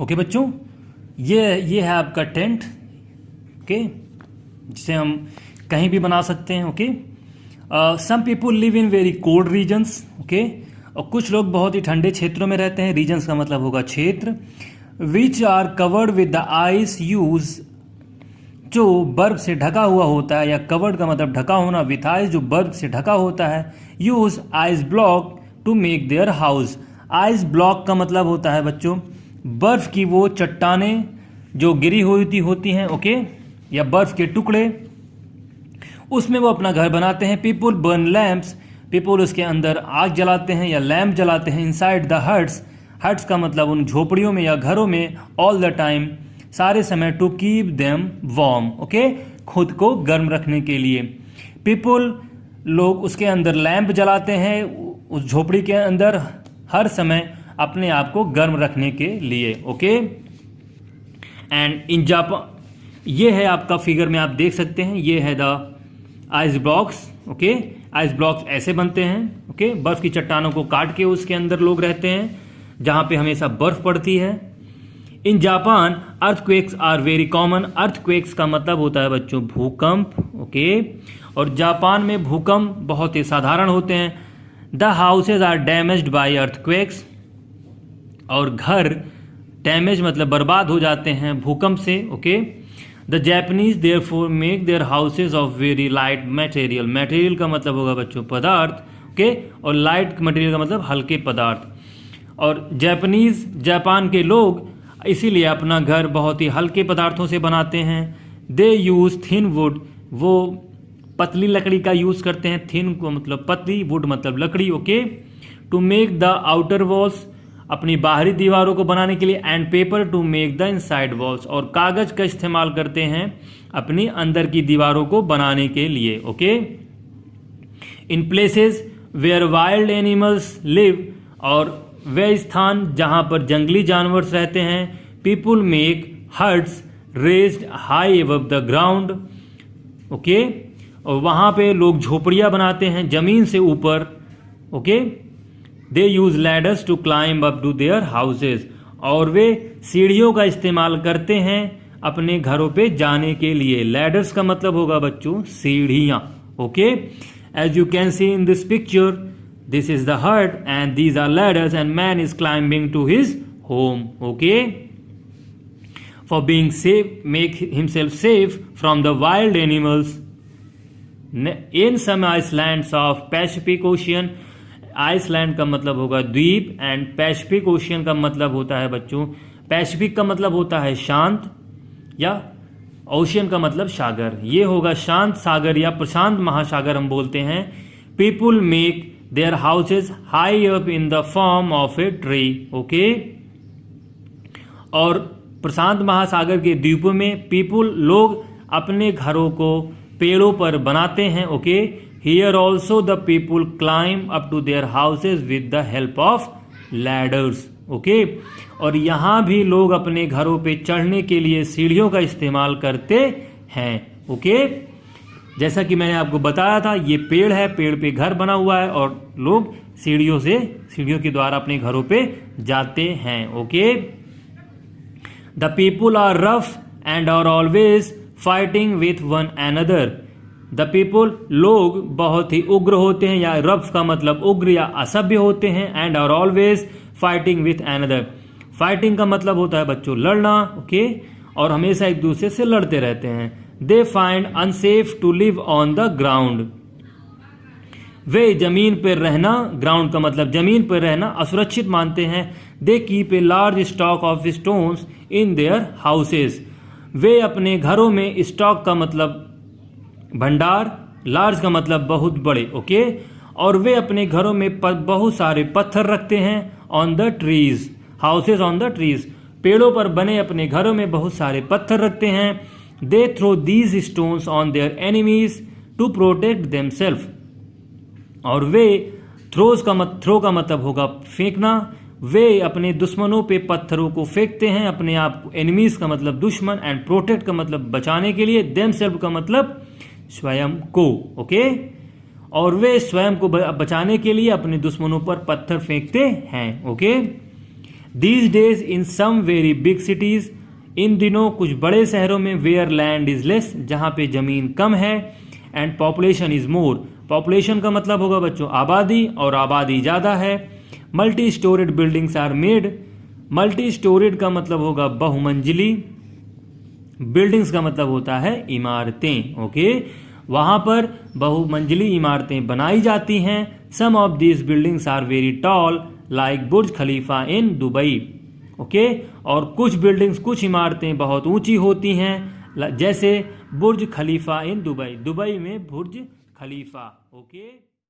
Okay बच्चों, ये है आपका टेंट। ओके, जिसे हम कहीं भी बना सकते हैं। Okay, some people live in very cold regions. Okay, और कुछ लोग बहुत ही ठंडे क्षेत्रों में रहते हैं। रीजन्स का मतलब होगा क्षेत्र। Which are covered with the ice use, जो बर्फ से ढका हुआ होता है, या कवर्ड का मतलब ढका होना, विथ आइस जो बर्फ से ढका होता है। Use ice block to make their house. Ice block का मतलब होता है बच्चों बर्फ की वो चट्टानें जो गिरी हुई होती हैं। ओके, या बर्फ के टुकड़े, उसमें वो अपना घर बनाते हैं। पीपुल बर्न लैम्प्स, पीपुल उसके अंदर आग जलाते हैं या लैम्प जलाते हैं। इनसाइड द हट्स, हट्स का मतलब उन झोपड़ियों में या घरों में। ऑल द टाइम, सारे समय। To keep them warm, okay, खुद को गर्म रखने के लिए। पीपुल, लोग उसके अंदर लैंप जलाते हैं, उस झोपड़ी के अंदर, हर समय अपने आप को गर्म रखने के लिए। ओके, एंड इन जापान, ये है आपका फिगर में आप देख सकते हैं, ये है the ice blocks. Okay, ice blocks ऐसे बनते हैं। ओके, बर्फ की चट्टानों को काट के उसके अंदर लोग रहते हैं, जहां पे हमेशा बर्फ पड़ती है। In Japan earthquakes are very common. Earthquakes का मतलब होता है बच्चों भूकंप। ओके, और जापान में भूकंप बहुत ही साधारण होते हैं। The houses are damaged by earthquakes, और घर डैमेज मतलब बर्बाद हो जाते हैं भूकंप से। Okay, the Japanese therefore make their houses of very light material. Material का मतलब होगा बच्चों पदार्थ। ओके, और लाइट मटेरियल का मतलब हल्के पदार्थ। और जापानीज, जापान के लोग इसीलिए अपना घर बहुत ही हल्के पदार्थों से बनाते हैं। दे यूज थिन वुड, वो पतली लकड़ी का यूज करते हैं। थिन को मतलब पतली, वुड मतलब लकड़ी। Okay, to make the outer walls, अपनी बाहरी दीवारों को बनाने के लिए। And paper to make the inside walls, और कागज का इस्तेमाल करते हैं अपनी अंदर की दीवारों को बनाने के लिए। Okay, in places where wild animals live, और वे स्थान जहां पर जंगली जानवर रहते हैं। People make huts raised high above the ground. Okay, और वहां पे लोग झोपड़ियां बनाते हैं जमीन से ऊपर। Okay, they use ladders to climb up to their houses, और वे सीढ़ियों का इस्तेमाल करते हैं अपने घरों पे जाने के लिए। लैडर्स का मतलब होगा बच्चों सीढ़ियां। Okay, as you can see in this picture, this is the hut and these are ladders and man is climbing to his home. Okay, for being safe, make himself safe from the wild animals. In some islands of Pacific Ocean, island का मतलब होगा द्वीप, and Pacific ocean का मतलब होता है बच्चों, Pacific का मतलब होता है शांत, या ओशियन का मतलब सागर। ये होगा शांत सागर या प्रशांत महासागर हम बोलते हैं। People make their houses high up in the form of a tree. Okay, और प्रशांत महासागर के द्वीपों में पीपुल, लोग अपने घरों को पेड़ों पर बनाते हैं। Okay, here also the people climb up to their houses with the help of ladders. Okay, और यहां भी लोग अपने घरों पे चढ़ने के लिए सीढ़ियों का इस्तेमाल करते हैं। ओके, जैसा कि मैंने आपको बताया था, ये पेड़ है, पेड़ पे घर बना हुआ है, और लोग सीढ़ियों के द्वारा अपने घरों पे जाते हैं। Okay, the people are rough and are always fighting with one another. The people, लोग बहुत ही उग्र होते हैं, या रफ का मतलब उग्र या असभ्य होते हैं। And are always fighting with another, fighting का मतलब होता है बच्चों लड़ना। ओके, और हमेशा एक दूसरे से लड़ते रहते हैं। They find unsafe to live on the ground, वे जमीन पर रहना, ग्राउंड का मतलब जमीन पर रहना, असुरक्षित मानते हैं। They keep a large stock of stones in their houses, वे अपने घरों में, स्टॉक का मतलब भंडार, लार्ज का मतलब बहुत बड़े। ओके, और वे अपने घरों में बहुत सारे पत्थर रखते हैं। On the trees, houses on the trees, पेड़ों पर बने अपने घरों में बहुत सारे पत्थर रखते हैं। They throw these stones on their enemies to protect themselves, और वे थ्रो का मतलब होगा फेंकना, वे अपने दुश्मनों पे पत्थरों को फेंकते हैं अपने आप को। एनिमीज का मतलब दुश्मन, एंड प्रोटेक्ट का मतलब बचाने के लिए। देमसेल्फ का मतलब स्वयं को। ओके, और वे स्वयं को बचाने के लिए अपने दुश्मनों पर पत्थर फेंकते हैं। Okay, these days in some very big cities, इन दिनों कुछ बड़े शहरों में, वेयर लैंड इज लेस, जहां पे जमीन कम है, and population is more, population का मतलब होगा बच्चों आबादी, और आबादी ज़्यादा है। Multi storeyed buildings are made, multi storeyed का मतलब होगा बहुमंजिली, बिल्डिंग्स का मतलब होता है इमारतें। ओके, वहां पर बहुमंजिली इमारतें बनाई जाती हैं। Some of these buildings are very tall like Burj Khalifa in Dubai. Okay, और कुछ बिल्डिंग्स, कुछ इमारतें बहुत ऊंची होती हैं, जैसे बुर्ज खलीफा इन दुबई, दुबई में बुर्ज खलीफा। ओके।